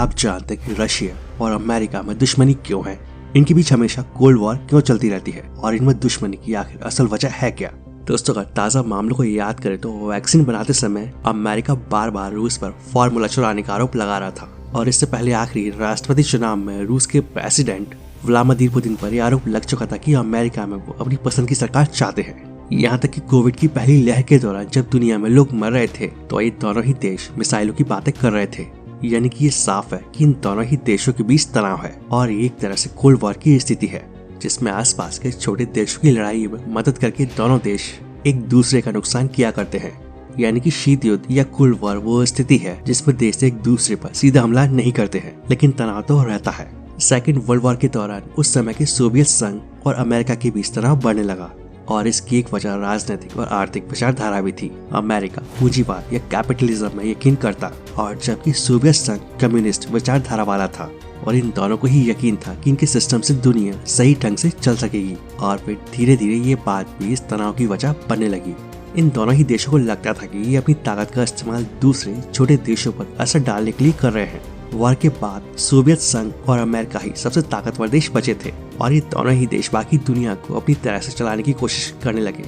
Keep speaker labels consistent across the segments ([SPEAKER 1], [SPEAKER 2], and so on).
[SPEAKER 1] आप जानते हैं कि रशिया और अमेरिका में दुश्मनी क्यों है? इनके बीच हमेशा कोल्ड वॉर क्यों चलती रहती है और इनमें दुश्मनी की आखिर असल वजह है क्या? दोस्तों, अगर ताज़ा मामलों को याद करें तो वैक्सीन बनाते समय अमेरिका बार बार रूस पर फार्मूला चुराने का आरोप लगा रहा था और इससे पहले आखिरी राष्ट्रपति चुनाव में रूस के प्रेसिडेंट व्लादिमीर पुतिन पर यह आरोप लग चुका था कि अमेरिका में वो अपनी पसंद की सरकार चाहते हैं। यहाँ तक कि कोविड की पहली लहर के दौरान जब दुनिया में लोग मर रहे थे तो ये दोनों ही देश मिसाइलों की बातें कर रहे थे। यानी कि ये साफ है कि इन दोनों ही देशों के बीच तनाव है और एक तरह से कोल्ड वॉर की स्थिति है, जिसमें आसपास के छोटे देशों की लड़ाई में मदद करके दोनों देश एक दूसरे का नुकसान किया करते हैं। यानी कि शीत युद्ध या कोल्ड वॉर वो स्थिति है जिसमें देश एक दूसरे पर सीधा हमला नहीं करते हैं, लेकिन तनाव तो रहता है। सेकेंड वर्ल्ड वॉर के दौरान उस समय के सोवियत संघ और अमेरिका के बीच तनाव बढ़ने लगा और इसकी एक वजह राजनीतिक और आर्थिक विचारधारा भी थी। अमेरिका पूंजीवाद या कैपिटलिज्म में यकीन करता और जबकि सोवियत संघ कम्युनिस्ट विचारधारा वाला था और इन दोनों को ही यकीन था कि इनके सिस्टम से दुनिया सही ढंग से चल सकेगी। और फिर धीरे धीरे ये बात भी इस तनाव की वजह बनने लगी। इन दोनों ही देशों को लगता था कि ये अपनी ताकत का इस्तेमाल दूसरे छोटे देशों पर असर डालने के लिए कर रहे हैं। वॉर के बाद सोवियत संघ और अमेरिका ही सबसे ताकतवर देश बचे थे और ये दोनों ही देश बाकी दुनिया को अपनी तरह से चलाने की कोशिश करने लगे।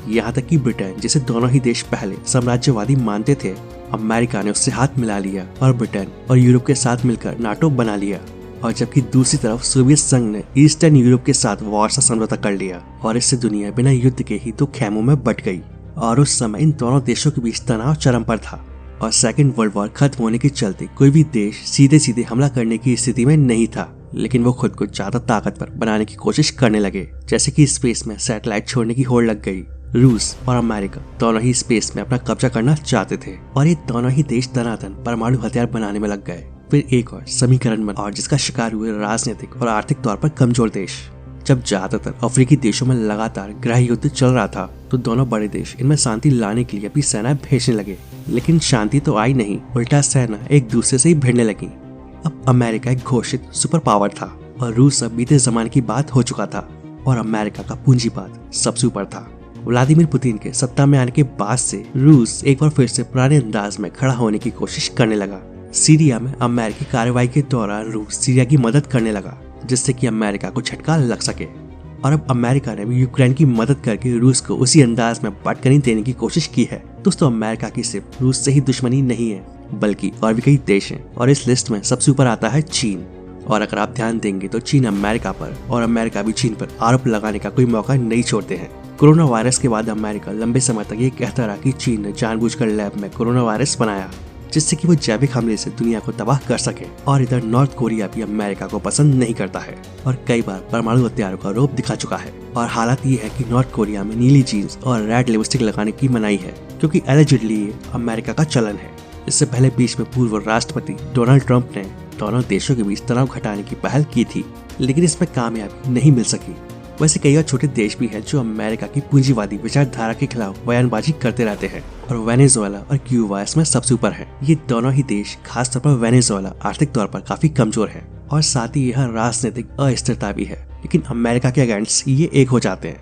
[SPEAKER 1] यहाँ तक कि ब्रिटेन, जिसे दोनों ही देश पहले साम्राज्यवादी मानते थे, अमेरिका ने उससे हाथ मिला लिया और ब्रिटेन और यूरोप के साथ मिलकर नाटो बना लिया। और जबकि दूसरी तरफ सोवियत संघ ने ईस्टर्न यूरोप के साथ वार्सा समझौता कर लिया और इससे दुनिया बिना युद्ध के ही दो खेमों में बट गई। और उस समय इन दोनों देशों के बीच तनाव चरम पर था और सेकेंड वर्ल्ड वॉर खत्म होने के चलते कोई भी देश सीधे सीधे हमला करने की स्थिति में नहीं था, लेकिन वो खुद को ज्यादा ताकतवर बनाने की कोशिश करने लगे। जैसे कि स्पेस में सैटेलाइट छोड़ने की होड़ लग गई। रूस और अमेरिका दोनों ही स्पेस में अपना कब्जा करना चाहते थे और ये दोनों ही देश तनातन परमाणु हथियार बनाने में लग गए। फिर एक और समीकरण बना और जिसका शिकार हुए राजनीतिक और आर्थिक तौर पर कमजोर देश। जब ज्यादातर अफ्रीकी देशों में लगातार गृह युद्ध चल रहा था तो दोनों बड़े देश इनमें शांति लाने के लिए अपनी सेना भेजने लगे, लेकिन शांति तो आई नहीं, उल्टा सेना एक दूसरे से ही भिड़ने लगी। अब अमेरिका एक घोषित सुपर पावर था और रूस अब बीते जमाने की बात हो चुका था और अमेरिका का पूंजीवाद सबसे ऊपर था। व्लादिमीर पुतिन के सत्ता में आने के बाद से रूस एक बार फिर से पुराने अंदाज में खड़ा होने की कोशिश करने लगा। सीरिया में अमेरिकी कार्रवाई के दौरान रूस सीरिया की मदद करने लगा जिससे कि अमेरिका को झटका लग सके और अब अमेरिका ने भी यूक्रेन की मदद करके रूस को उसी अंदाज में पटकनी देने की कोशिश की है। दोस्तों, अमेरिका की सिर्फ रूस से ही दुश्मनी नहीं है बल्कि और भी कई देश हैं और इस लिस्ट में सबसे ऊपर आता है चीन। और अगर आप ध्यान देंगे तो चीन अमेरिका पर और अमेरिका भी चीन पर आरोप लगाने का कोई मौका नहीं छोड़ते हैं। कोरोना वायरस के बाद अमेरिका लंबे समय तक ये कहता रहा कि चीन ने जानबूझकर लैब में कोरोना वायरस बनाया जिससे कि वो जैविक हमले से दुनिया को तबाह कर सके। और इधर नॉर्थ कोरिया भी अमेरिका को पसंद नहीं करता है और कई बार परमाणु हथियारों का आरोप दिखा चुका है। और हालात ये है कि नॉर्थ कोरिया में नीली जीन्स और रेड लिपस्टिक लगाने की मनाही है क्योंकि एलिजिडली ये अमेरिका का चलन है। इससे पहले बीच में पूर्व राष्ट्रपति डोनाल्ड ट्रंप ने दोनों देशों के बीच तनाव घटाने की पहल की थी, लेकिन इसमें कामयाबी नहीं मिल सकी। वैसे कई और छोटे देश भी हैं जो अमेरिका की पूंजीवादी विचारधारा के खिलाफ बयानबाजी करते रहते हैं और वेनेजुएला और क्यूबा इसमें सबसे ऊपर है। ये दोनों ही देश, खासतौर पर वेनेजुएला आर्थिक तौर पर काफी कमजोर है और साथ ही यहाँ राजनीतिक अस्थिरता भी है, लेकिन अमेरिका के अगेंस्ट ये एक हो जाते हैं।